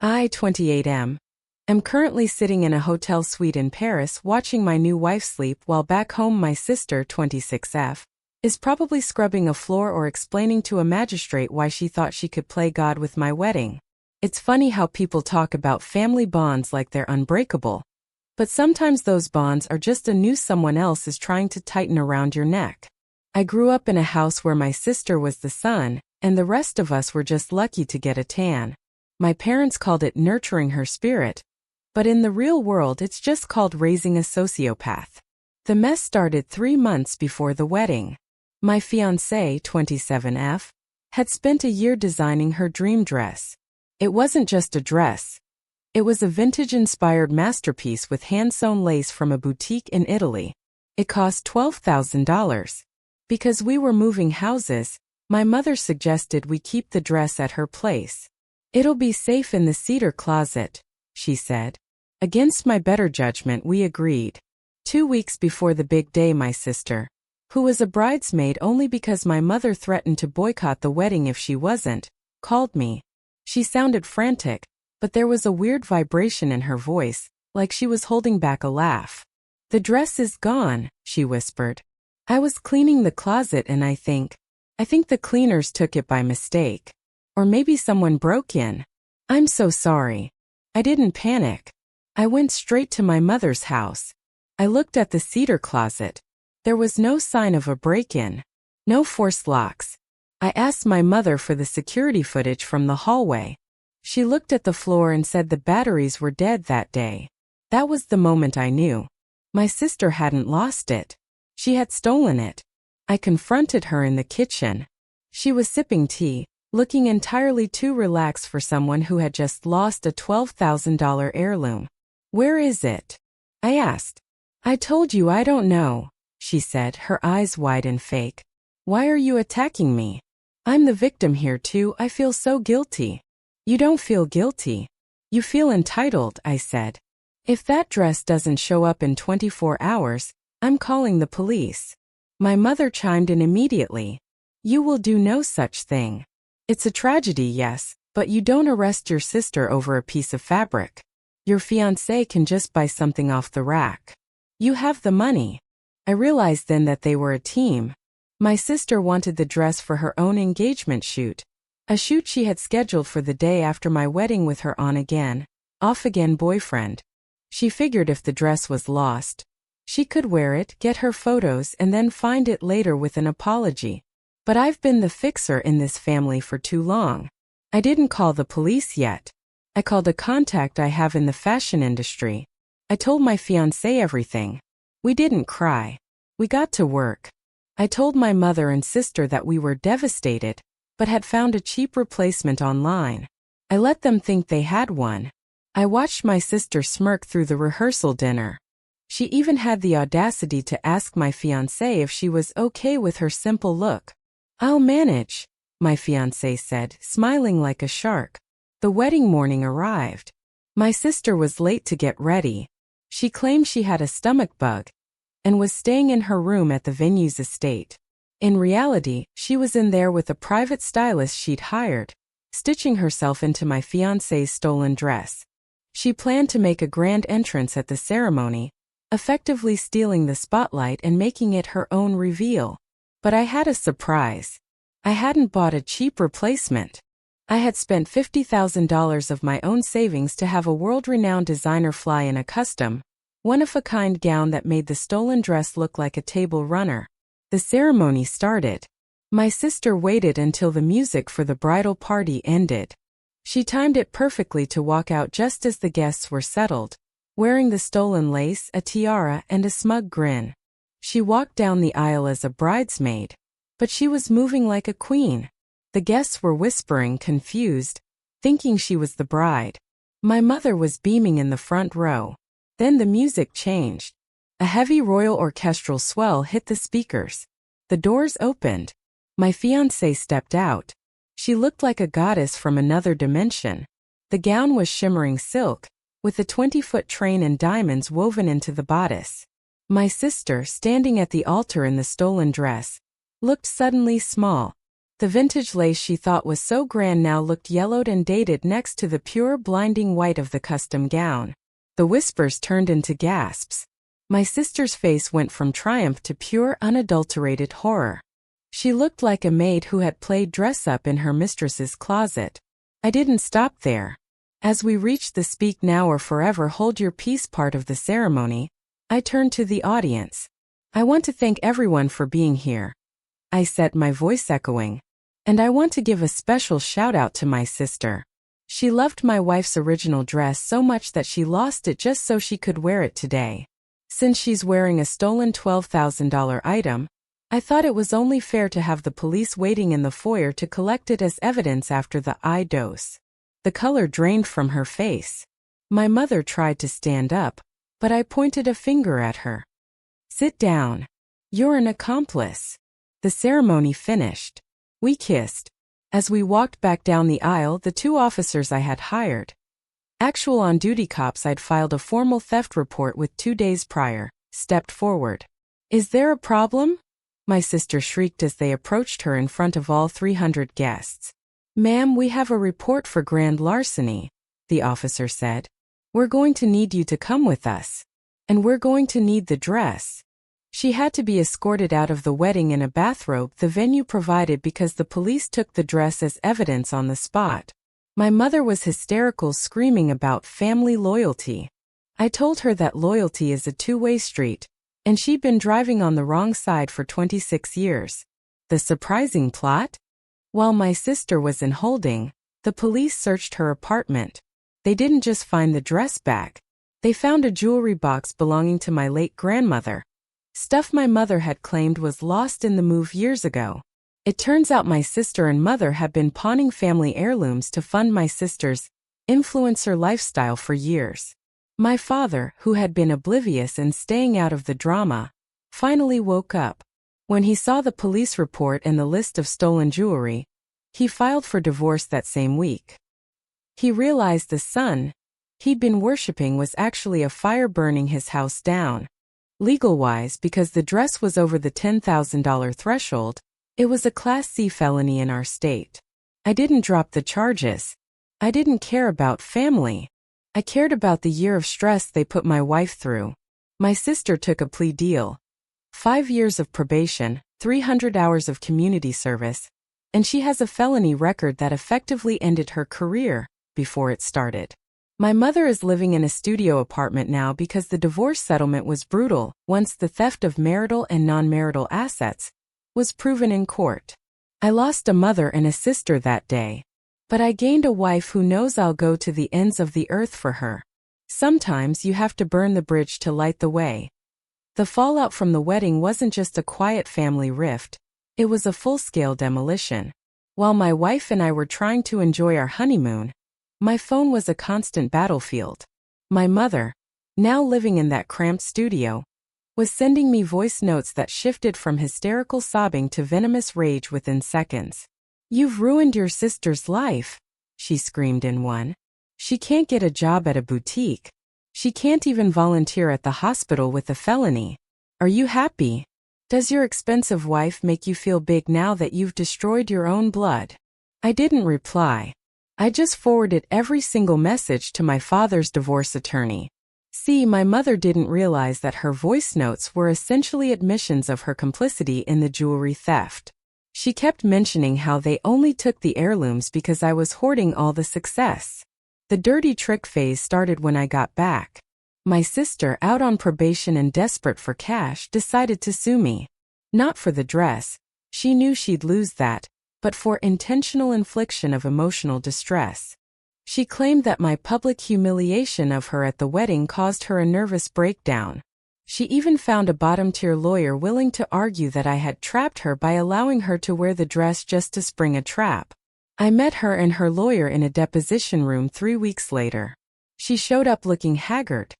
I, 28 am currently sitting in a hotel suite in Paris watching my new wife sleep while back home my sister, 26F, is probably scrubbing a floor or explaining to a magistrate why she thought she could play God with my wedding. It's funny how people talk about family bonds like they're unbreakable. But sometimes those bonds are just a noose someone else is trying to tighten around your neck. I grew up in a house where my sister was the sun, and the rest of us were just lucky to get a tan. My parents called it nurturing her spirit, but in the real world it's just called raising a sociopath. The mess started 3 months before the wedding. My fiancé, 27F, had spent a year designing her dream dress. It wasn't just a dress. It was a vintage-inspired masterpiece with hand-sewn lace from a boutique in Italy. It cost $12,000. Because we were moving houses, my mother suggested we keep the dress at her place. "It'll be safe in the cedar closet," she said. Against my better judgment, we agreed. 2 weeks before the big day, my sister, who was a bridesmaid only because my mother threatened to boycott the wedding if she wasn't, called me. She sounded frantic, but there was a weird vibration in her voice, like she was holding back a laugh. "The dress is gone," she whispered. "I was cleaning the closet and I think the cleaners took it by mistake. Or maybe someone broke in. I'm so sorry." I didn't panic. I went straight to my mother's house. I looked at the cedar closet. There was no sign of a break-in. No forced locks. I asked my mother for the security footage from the hallway. She looked at the floor and said the batteries were dead that day. That was the moment I knew. My sister hadn't lost it. She had stolen it. I confronted her in the kitchen. She was sipping tea, looking entirely too relaxed for someone who had just lost a $12,000 heirloom. "Where is it?" I asked. "I told you I don't know," she said, her eyes wide and fake. "Why are you attacking me? I'm the victim here too. I feel so guilty." "You don't feel guilty. You feel entitled," I said. "If that dress doesn't show up in 24 hours, I'm calling the police." My mother chimed in immediately. "You will do no such thing. It's a tragedy, yes, but you don't arrest your sister over a piece of fabric. Your fiancé can just buy something off the rack. You have the money." I realized then that they were a team. My sister wanted the dress for her own engagement shoot, a shoot she had scheduled for the day after my wedding with her on-again, off-again boyfriend. She figured if the dress was lost, she could wear it, get her photos, and then find it later with an apology. But I've been the fixer in this family for too long. I didn't call the police yet. I called a contact I have in the fashion industry. I told my fiancé everything. We didn't cry. We got to work. I told my mother and sister that we were devastated, but had found a cheap replacement online. I let them think they had one. I watched my sister smirk through the rehearsal dinner. She even had the audacity to ask my fiancé if she was okay with her simple look. "I'll manage," my fiancé said, smiling like a shark. The wedding morning arrived. My sister was late to get ready. She claimed she had a stomach bug and was staying in her room at the venue's estate. In reality, she was in there with a private stylist she'd hired, stitching herself into my fiancé's stolen dress. She planned to make a grand entrance at the ceremony, effectively stealing the spotlight and making it her own reveal. But I had a surprise. I hadn't bought a cheap replacement. I had spent $50,000 of my own savings to have a world-renowned designer fly in a custom, one-of-a-kind gown that made the stolen dress look like a table runner. The ceremony started. My sister waited until the music for the bridal party ended. She timed it perfectly to walk out just as the guests were settled, wearing the stolen lace, a tiara, and a smug grin. She walked down the aisle as a bridesmaid, but she was moving like a queen. The guests were whispering, confused, thinking she was the bride. My mother was beaming in the front row. Then the music changed. A heavy royal orchestral swell hit the speakers. The doors opened. My fiancée stepped out. She looked like a goddess from another dimension. The gown was shimmering silk, with a 20-foot train and diamonds woven into the bodice. My sister, standing at the altar in the stolen dress, looked suddenly small. The vintage lace she thought was so grand now looked yellowed and dated next to the pure, blinding white of the custom gown. The whispers turned into gasps. My sister's face went from triumph to pure, unadulterated horror. She looked like a maid who had played dress-up in her mistress's closet. I didn't stop there. As we reached the speak now or forever hold your peace part of the ceremony, I turned to the audience. I want to thank everyone for being here, I said, my voice echoing. And I want to give a special shout-out to my sister. She loved my wife's original dress so much that she lost it just so she could wear it today. Since she's wearing a stolen $12,000 item, I thought it was only fair to have the police waiting in the foyer to collect it as evidence after the eye dose. The color drained from her face. My mother tried to stand up, but I pointed a finger at her. Sit down. You're an accomplice. The ceremony finished. We kissed. As we walked back down the aisle, the two officers I had hired, actual on-duty cops I'd filed a formal theft report with 2 days prior, stepped forward. Is there a problem? My sister shrieked as they approached her in front of all 300 guests. Ma'am, we have a report for grand larceny, the officer said. We're going to need you to come with us. And we're going to need the dress. She had to be escorted out of the wedding in a bathrobe the venue provided because the police took the dress as evidence on the spot. My mother was hysterical, screaming about family loyalty. I told her that loyalty is a two-way street, and she'd been driving on the wrong side for 26 years. The surprising plot? While my sister was in holding, the police searched her apartment. They didn't just find the dress back. They found a jewelry box belonging to my late grandmother. Stuff my mother had claimed was lost in the move years ago. It turns out my sister and mother had been pawning family heirlooms to fund my sister's influencer lifestyle for years. My father, who had been oblivious and staying out of the drama, finally woke up. When he saw the police report and the list of stolen jewelry, he filed for divorce that same week. He realized the son he'd been worshipping was actually a fire burning his house down. Legal-wise, because the dress was over the $10,000 threshold, it was a Class C felony in our state. I didn't drop the charges. I didn't care about family. I cared about the year of stress they put my wife through. My sister took a plea deal. 5 years of probation, 300 hours of community service, and she has a felony record that effectively ended her career before it started. My mother is living in a studio apartment now because the divorce settlement was brutal once the theft of marital and non-marital assets was proven in court. I lost a mother and a sister that day, but I gained a wife who knows I'll go to the ends of the earth for her. Sometimes you have to burn the bridge to light the way. The fallout from the wedding wasn't just a quiet family rift, it was a full-scale demolition. While my wife and I were trying to enjoy our honeymoon, my phone was a constant battlefield. My mother, now living in that cramped studio, was sending me voice notes that shifted from hysterical sobbing to venomous rage within seconds. You've ruined your sister's life, she screamed in one. She can't get a job at a boutique. She can't even volunteer at the hospital with a felony. Are you happy? Does your expensive wife make you feel big now that you've destroyed your own blood? I didn't reply. I just forwarded every single message to my father's divorce attorney. See, my mother didn't realize that her voice notes were essentially admissions of her complicity in the jewelry theft. She kept mentioning how they only took the heirlooms because I was hoarding all the success. The dirty trick phase started when I got back. My sister, out on probation and desperate for cash, decided to sue me. Not for the dress. She knew she'd lose that, but for intentional infliction of emotional distress. She claimed that my public humiliation of her at the wedding caused her a nervous breakdown. She even found a bottom-tier lawyer willing to argue that I had trapped her by allowing her to wear the dress just to spring a trap. I met her and her lawyer in a deposition room 3 weeks later. She showed up looking haggard.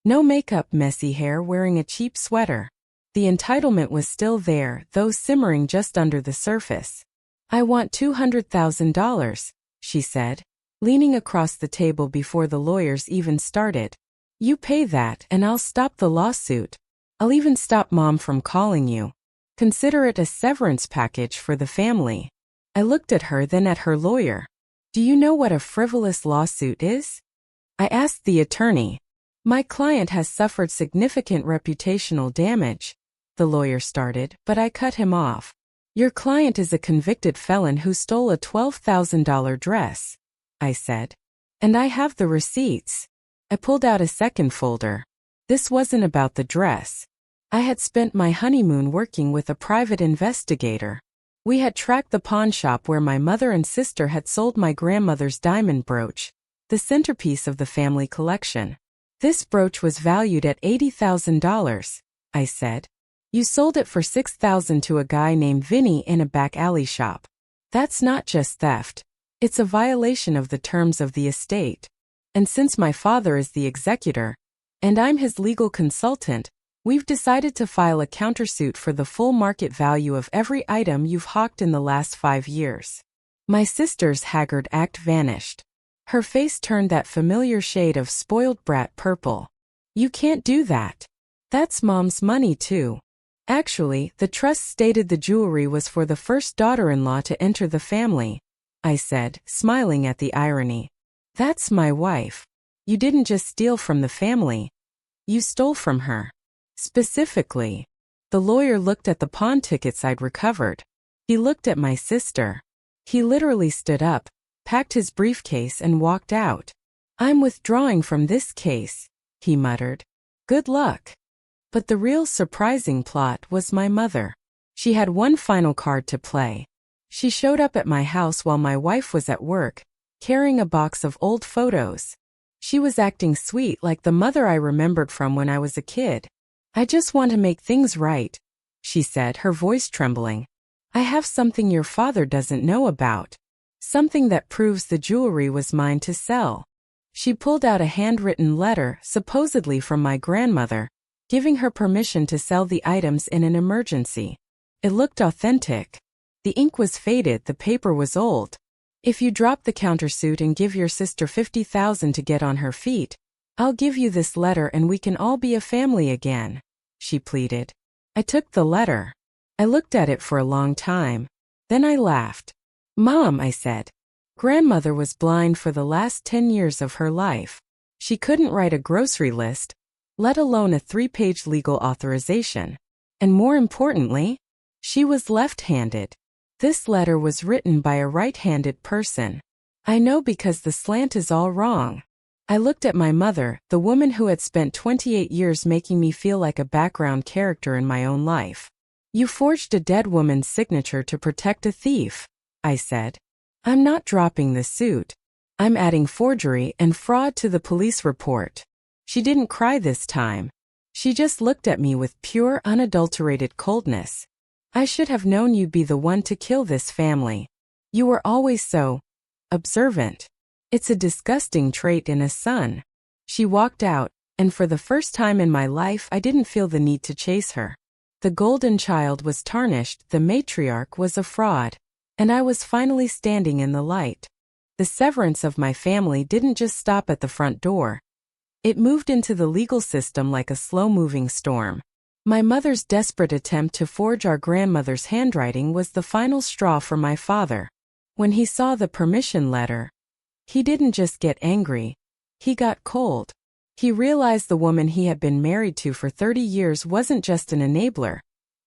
No makeup, messy hair, wearing a cheap sweater. The entitlement was still there, though simmering just under the surface. I want $200,000, she said, leaning across the table before the lawyers even started. You pay that and I'll stop the lawsuit. I'll even stop Mom from calling you. Consider it a severance package for the family. I looked at her, then at her lawyer. Do you know what a frivolous lawsuit is? I asked the attorney. My client has suffered significant reputational damage, the lawyer started, but I cut him off. Your client is a convicted felon who stole a $12,000 dress, I said. And I have the receipts. I pulled out a second folder. This wasn't about the dress. I had spent my honeymoon working with a private investigator. We had tracked the pawn shop where my mother and sister had sold my grandmother's diamond brooch, the centerpiece of the family collection. This brooch was valued at $80,000, I said. You sold it for $6,000 to a guy named Vinny in a back alley shop. That's not just theft. It's a violation of the terms of the estate. And since my father is the executor, and I'm his legal consultant, we've decided to file a countersuit for the full market value of every item you've hawked in the last 5 years. My sister's haggard act vanished. Her face turned that familiar shade of spoiled brat purple. You can't do that. That's Mom's money too. Actually, the trust stated the jewelry was for the first daughter-in-law to enter the family, I said, smiling at the irony. That's my wife. You didn't just steal from the family. You stole from her. Specifically. The lawyer looked at the pawn tickets I'd recovered. He looked at my sister. He literally stood up, packed his briefcase and walked out. I'm withdrawing from this case, he muttered. Good luck. But the real surprising plot was my mother. She had one final card to play. She showed up at my house while my wife was at work, carrying a box of old photos. She was acting sweet like the mother I remembered from when I was a kid. I just want to make things right, she said, her voice trembling. I have something your father doesn't know about. Something that proves the jewelry was mine to sell. She pulled out a handwritten letter, supposedly from my grandmother, giving her permission to sell the items in an emergency. It looked authentic. The ink was faded, the paper was old. If you drop the countersuit and give your sister $50,000 to get on her feet, I'll give you this letter and we can all be a family again, she pleaded. I took the letter. I looked at it for a long time. Then I laughed. Mom, I said. Grandmother was blind for the last 10 years of her life. She couldn't write a grocery list, let alone a 3-page legal authorization. And more importantly, she was left-handed. This letter was written by a right-handed person. I know because the slant is all wrong. I looked at my mother, the woman who had spent 28 years making me feel like a background character in my own life. You forged a dead woman's signature to protect a thief, I said. I'm not dropping the suit. I'm adding forgery and fraud to the police report. She didn't cry this time. She just looked at me with pure, unadulterated coldness. I should have known you'd be the one to kill this family. You were always so observant. It's a disgusting trait in a son. She walked out, and for the first time in my life I didn't feel the need to chase her. The golden child was tarnished, the matriarch was a fraud, and I was finally standing in the light. The severance of my family didn't just stop at the front door. It moved into the legal system like a slow-moving storm. My mother's desperate attempt to forge our grandmother's handwriting was the final straw for my father. When he saw the permission letter, he didn't just get angry. He got cold. He realized the woman he had been married to for 30 years wasn't just an enabler.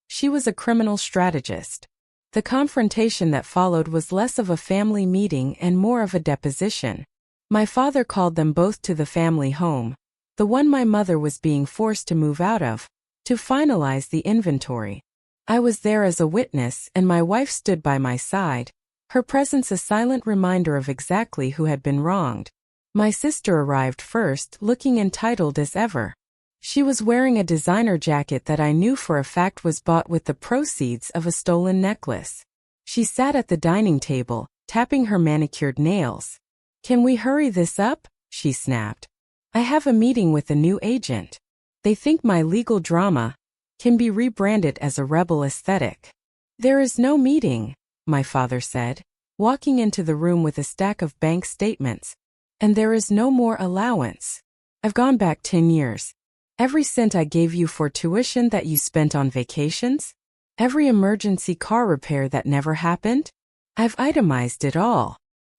She was a criminal strategist. The confrontation that followed was less of a family meeting and more of a deposition. My father called them both to the family home, the one my mother was being forced to move out of, to finalize the inventory. I was there as a witness and my wife stood by my side, her presence a silent reminder of exactly who had been wronged. My sister arrived first, looking entitled as ever. She was wearing a designer jacket that I knew for a fact was bought with the proceeds of a stolen necklace. She sat at the dining table, tapping her manicured nails. Can we hurry this up? She snapped. I have a meeting with a new agent. They think my legal drama can be rebranded as a rebel aesthetic. There is no meeting, my father said, walking into the room with a stack of bank statements. And there is no more allowance. I've gone back 10 years. Every cent I gave you for tuition that you spent on vacations? Every emergency car repair that never happened? I've itemized it all.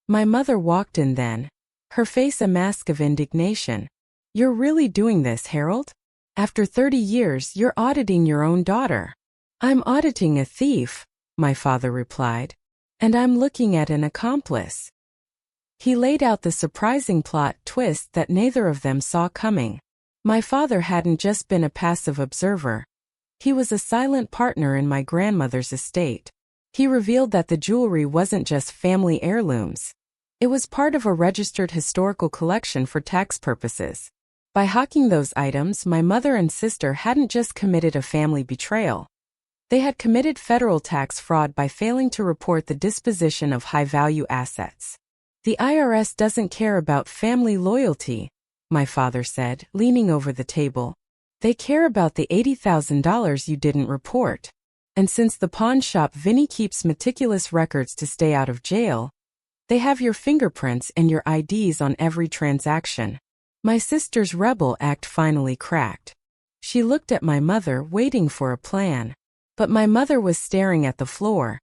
My mother walked in then, her face a mask of indignation. You're really doing this, Harold? After 30 years, you're auditing your own daughter. I'm auditing a thief, my father replied. And I'm looking at an accomplice. He laid out the surprising plot twist that neither of them saw coming. My father hadn't just been a passive observer. He was a silent partner in my grandmother's estate. He revealed that the jewelry wasn't just family heirlooms. It was part of a registered historical collection for tax purposes. By hawking those items, my mother and sister hadn't just committed a family betrayal. They had committed federal tax fraud by failing to report the disposition of high-value assets. The IRS doesn't care about family loyalty, my father said, leaning over the table. They care about the $80,000 you didn't report. And since the pawn shop Vinny keeps meticulous records to stay out of jail, they have your fingerprints and your IDs on every transaction. My sister's rebel act finally cracked. She looked at my mother, waiting for a plan. But my mother was staring at the floor,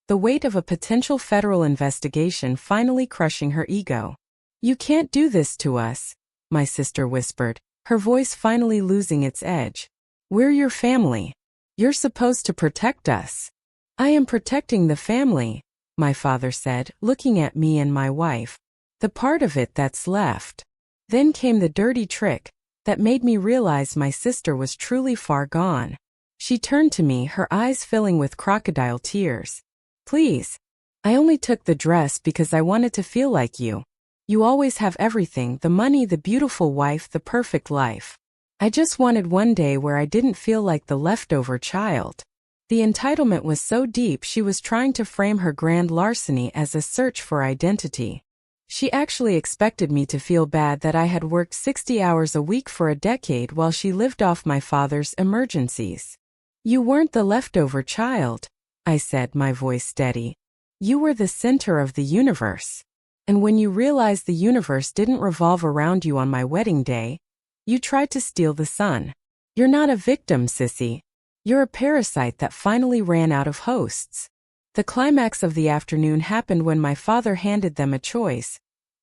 the weight of a potential federal investigation finally crushing her ego. You can't do this to us, my sister whispered, her voice finally losing its edge. We're your family. You're supposed to protect us. I am protecting the family, my father said, looking at me and my wife. The part of it that's left. Then came the dirty trick that made me realize my sister was truly far gone. She turned to me, her eyes filling with crocodile tears. Please. I only took the dress because I wanted to feel like you. You always have everything, the money, the beautiful wife, the perfect life. I just wanted one day where I didn't feel like the leftover child. The entitlement was so deep she was trying to frame her grand larceny as a search for identity. She actually expected me to feel bad that I had worked 60 hours a week for a decade while she lived off my father's emergencies. You weren't the leftover child, I said, my voice steady. You were the center of the universe. And when you realized the universe didn't revolve around you on my wedding day, you tried to steal the sun. You're not a victim, sissy. You're a parasite that finally ran out of hosts. The climax of the afternoon happened when my father handed them a choice.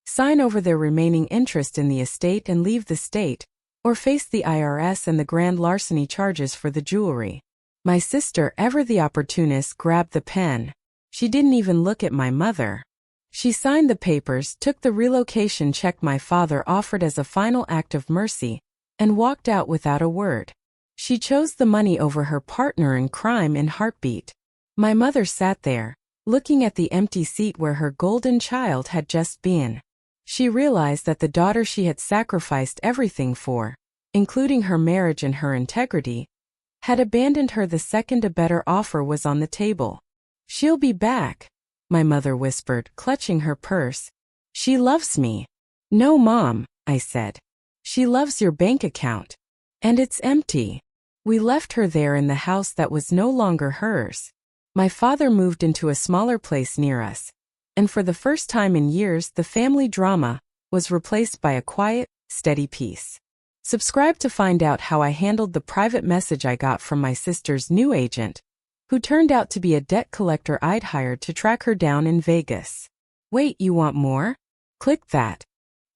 Sign over their remaining interest in the estate and leave the state, or face the IRS and the grand larceny charges for the jewelry. My sister, ever the opportunist, grabbed the pen. She didn't even look at my mother. She signed the papers, took the relocation check my father offered as a final act of mercy, and walked out without a word. She chose the money over her partner in crime in heartbeat. My mother sat there, looking at the empty seat where her golden child had just been. She realized that the daughter she had sacrificed everything for, including her marriage and her integrity, had abandoned her the second a better offer was on the table. She'll be back, my mother whispered, clutching her purse. She loves me. No, Mom, I said. She loves your bank account. And it's empty. We left her there in the house that was no longer hers. My father moved into a smaller place near us, and for the first time in years the family drama was replaced by a quiet, steady peace. Subscribe to find out how I handled the private message I got from my sister's new agent, who turned out to be a debt collector I'd hired to track her down in Vegas. Wait, you want more? Click that.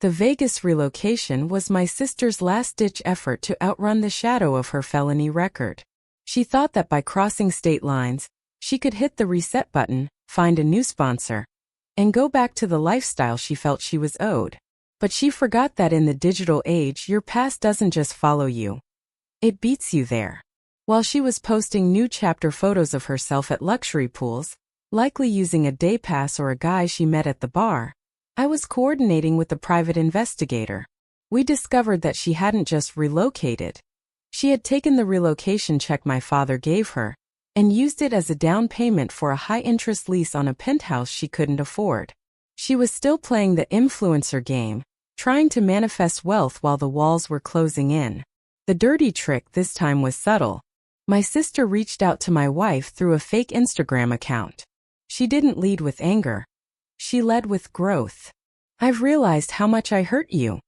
The Vegas relocation was my sister's last-ditch effort to outrun the shadow of her felony record. She thought that by crossing state lines, she could hit the reset button, find a new sponsor, and go back to the lifestyle she felt she was owed. But she forgot that in the digital age, your past doesn't just follow you. It beats you there. While she was posting new chapter photos of herself at luxury pools, likely using a day pass or a guy she met at the bar, I was coordinating with the private investigator. We discovered that she hadn't just relocated. She had taken the relocation check my father gave her and used it as a down payment for a high-interest lease on a penthouse she couldn't afford. She was still playing the influencer game, trying to manifest wealth while the walls were closing in. The dirty trick this time was subtle. My sister reached out to my wife through a fake Instagram account. She didn't lead with anger. She led with growth. I've realized how much I hurt you,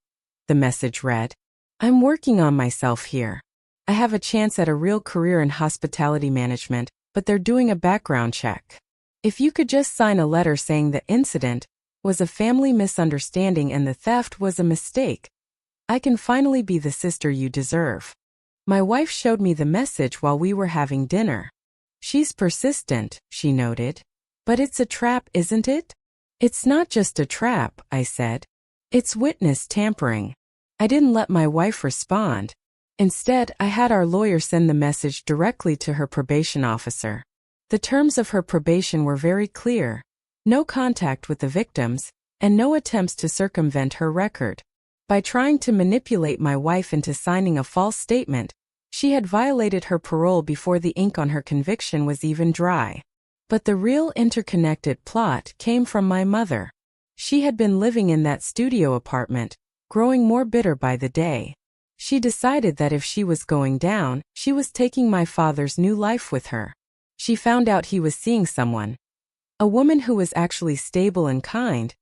the message read. I'm working on myself here. I have a chance at a real career in hospitality management, but they're doing a background check. If you could just sign a letter saying the incident was a family misunderstanding and the theft was a mistake, I can finally be the sister you deserve. My wife showed me the message while we were having dinner. She's persistent, she noted. But it's a trap, isn't it? It's not just a trap, I said. It's witness tampering. I didn't let my wife respond. Instead, I had our lawyer send the message directly to her probation officer. The terms of her probation were very clear. No contact with the victims, and no attempts to circumvent her record. By trying to manipulate my wife into signing a false statement, she had violated her parole before the ink on her conviction was even dry. But the real interconnected plot came from my mother. She had been living in that studio apartment, growing more bitter by the day. She decided that if she was going down, she was taking my father's new life with her. She found out he was seeing someone, a woman who was actually stable and kind,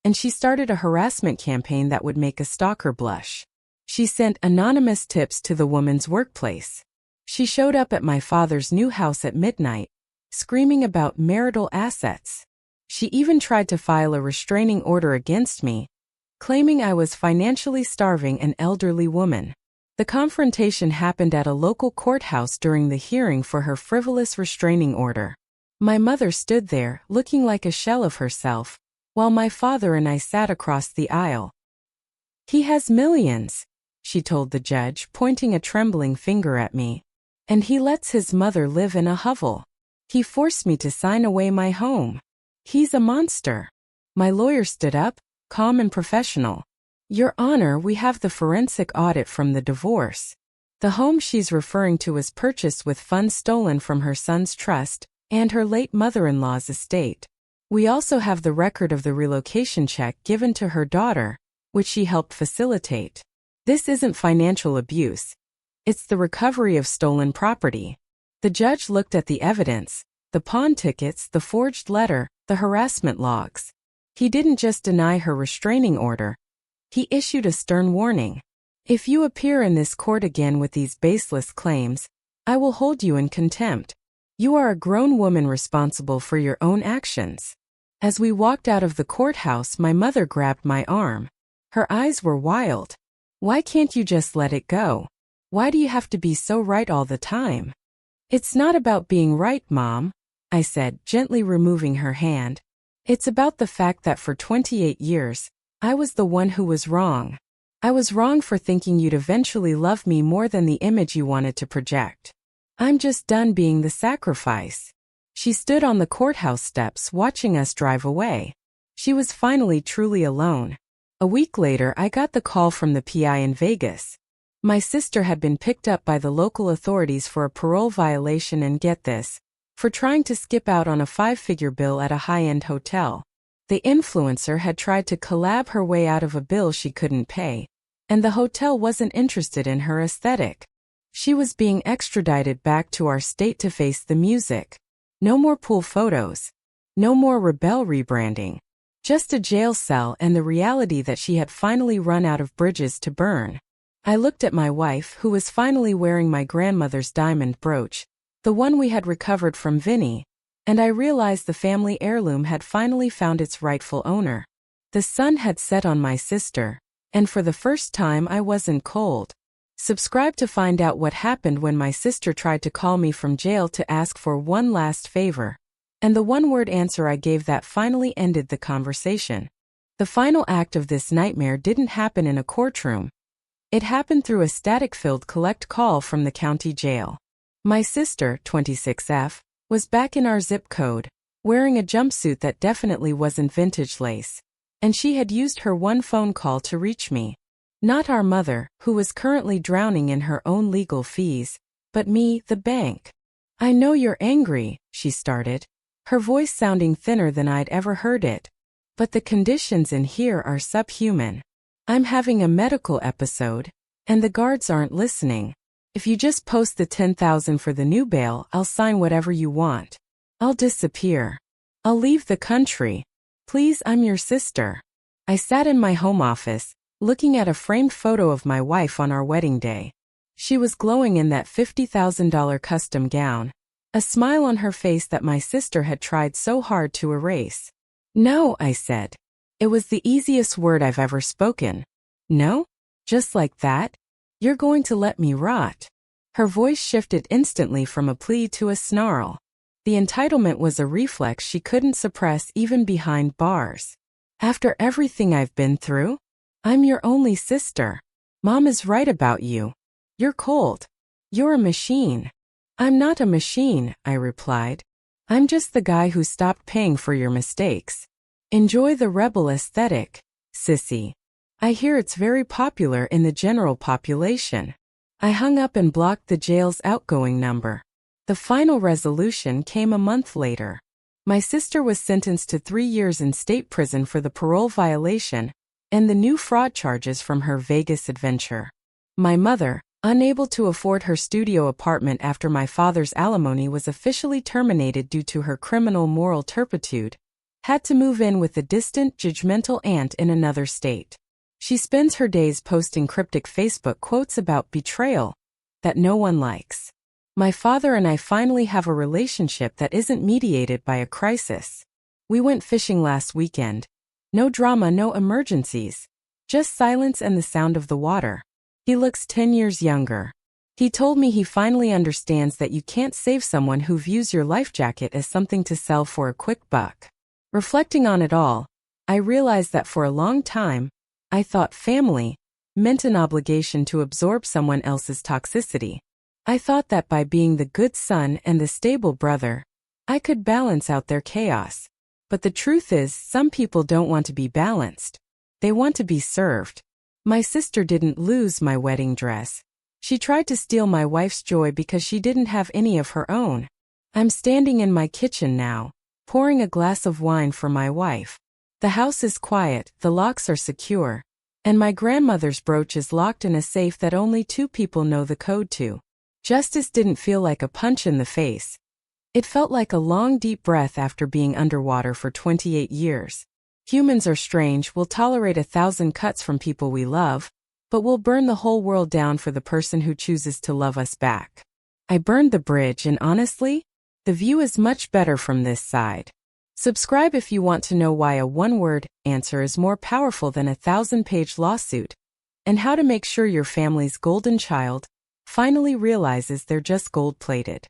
and she started a harassment campaign that would make a stalker blush. She sent anonymous tips to the woman's workplace. She showed up at my father's new house at midnight, screaming about marital assets. She even tried to file a restraining order against me, claiming I was financially starving an elderly woman. The confrontation happened at a local courthouse during the hearing for her frivolous restraining order. My mother stood there, looking like a shell of herself, while my father and I sat across the aisle. "He has millions," she told the judge, pointing a trembling finger at me. "And he lets his mother live in a hovel. He forced me to sign away my home. He's a monster." My lawyer stood up, calm and professional. "Your Honor, we have the forensic audit from the divorce. The home she's referring to was purchased with funds stolen from her son's trust and her late mother-in-law's estate. We also have the record of the relocation check given to her daughter, which she helped facilitate. This isn't financial abuse. It's the recovery of stolen property." The judge looked at the evidence, the pawn tickets, the forged letter, the harassment logs. He didn't just deny her restraining order. He issued a stern warning. "If you appear in this court again with these baseless claims, I will hold you in contempt. You are a grown woman responsible for your own actions." As we walked out of the courthouse, my mother grabbed my arm. Her eyes were wild. "Why can't you just let it go? Why do you have to be so right all the time?" "It's not about being right, Mom," I said, gently removing her hand. "It's about the fact that for 28 years, I was the one who was wrong. I was wrong for thinking you'd eventually love me more than the image you wanted to project. I'm just done being the sacrifice." She stood on the courthouse steps watching us drive away. She was finally truly alone. A week later, I got the call from the PI in Vegas. My sister had been picked up by the local authorities for a parole violation and, get this, for trying to skip out on a 5-figure bill at a high-end hotel. The influencer had tried to collab her way out of a bill she couldn't pay, and the hotel wasn't interested in her aesthetic. She was being extradited back to our state to face the music. No more pool photos. No more rebel rebranding. Just a jail cell and the reality that she had finally run out of bridges to burn. I looked at my wife, who was finally wearing my grandmother's diamond brooch, the one we had recovered from Vinny, and I realized the family heirloom had finally found its rightful owner. The sun had set on my sister, and for the first time I wasn't cold. Subscribe to find out what happened when my sister tried to call me from jail to ask for one last favor, and the one-word answer I gave that finally ended the conversation. The final act of this nightmare didn't happen in a courtroom. It happened through a static-filled collect call from the county jail. My sister, 26F, was back in our zip code, wearing a jumpsuit that definitely wasn't vintage lace, and she had used her one phone call to reach me. Not our mother, who was currently drowning in her own legal fees, but me, the bank. "I know you're angry," she started, her voice sounding thinner than I'd ever heard it. "But the conditions in here are subhuman. I'm having a medical episode, and the guards aren't listening. If you just post the $10,000 for the new bail, I'll sign whatever you want. I'll disappear. I'll leave the country. Please, I'm your sister." I sat in my home office, looking at a framed photo of my wife on our wedding day. She was glowing in that $50,000 custom gown, a smile on her face that my sister had tried so hard to erase. "No," I said. It was the easiest word I've ever spoken. "No? Just like that? You're going to let me rot?" Her voice shifted instantly from a plea to a snarl. The entitlement was a reflex she couldn't suppress even behind bars. "After everything I've been through? I'm your only sister. Mom is right about you. You're cold. You're a machine." "I'm not a machine," I replied. "I'm just the guy who stopped paying for your mistakes. Enjoy the rebel aesthetic, sissy. I hear it's very popular in the general population." I hung up and blocked the jail's outgoing number. The final resolution came a month later. My sister was sentenced to 3 years in state prison for the parole violation and the new fraud charges from her Vegas adventure. My mother, unable to afford her studio apartment after my father's alimony was officially terminated due to her criminal moral turpitude, had to move in with a distant, judgmental aunt in another state. She spends her days posting cryptic Facebook quotes about betrayal that no one likes. My father and I finally have a relationship that isn't mediated by a crisis. We went fishing last weekend. No drama, no emergencies. Just silence and the sound of the water. He looks 10 years younger. He told me he finally understands that you can't save someone who views your life jacket as something to sell for a quick buck. Reflecting on it all, I realized that for a long time, I thought family meant an obligation to absorb someone else's toxicity. I thought that by being the good son and the stable brother, I could balance out their chaos. But the truth is, some people don't want to be balanced. They want to be served. My sister didn't lose my wedding dress. She tried to steal my wife's joy because she didn't have any of her own. I'm standing in my kitchen now, pouring a glass of wine for my wife. The house is quiet, the locks are secure, and my grandmother's brooch is locked in a safe that only 2 people know the code to. Justice didn't feel like a punch in the face. It felt like a long, deep breath after being underwater for 28 years. Humans are strange. We'll tolerate 1,000 cuts from people we love, but we'll burn the whole world down for the person who chooses to love us back. I burned the bridge, and honestly, the view is much better from this side. Subscribe if you want to know why a one-word answer is more powerful than a 1,000-page lawsuit, and how to make sure your family's golden child finally realizes they're just gold-plated.